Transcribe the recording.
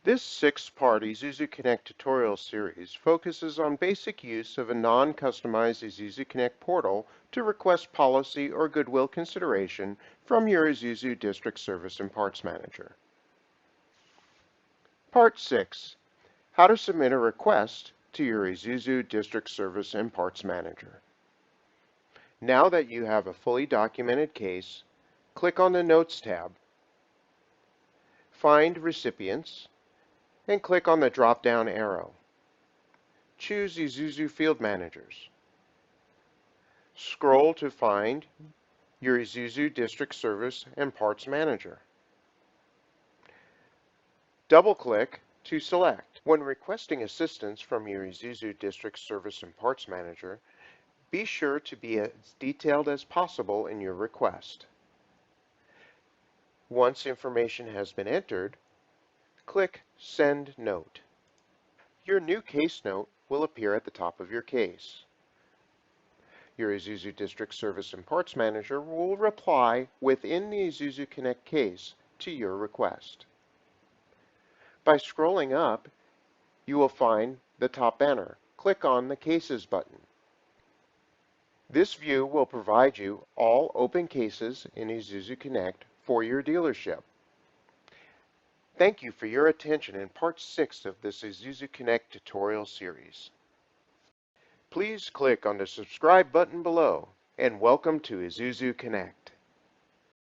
This six-part Isuzu Connect tutorial series focuses on basic use of a non-customized Isuzu Connect portal to request policy or goodwill consideration from your Isuzu District Service and Parts Manager. Part 6. How to submit a request to your Isuzu District Service and Parts Manager. Now that you have a fully documented case, click on the Notes tab, find Recipients, and click on the drop-down arrow. Choose Isuzu Field Managers. Scroll to find your Isuzu District Service and Parts Manager. Double-click to select. When requesting assistance from your Isuzu District Service and Parts Manager, be sure to be as detailed as possible in your request. Once information has been entered, click Send Note. Your new case note will appear at the top of your case. Your Isuzu District Service and Parts Manager will reply within the Isuzu Connect case to your request. By scrolling up, you will find the top banner. Click on the Cases button. This view will provide you all open cases in Isuzu Connect for your dealership. Thank you for your attention in Part 6 of this Isuzu Connect tutorial series. Please click on the subscribe button below, and welcome to Isuzu Connect.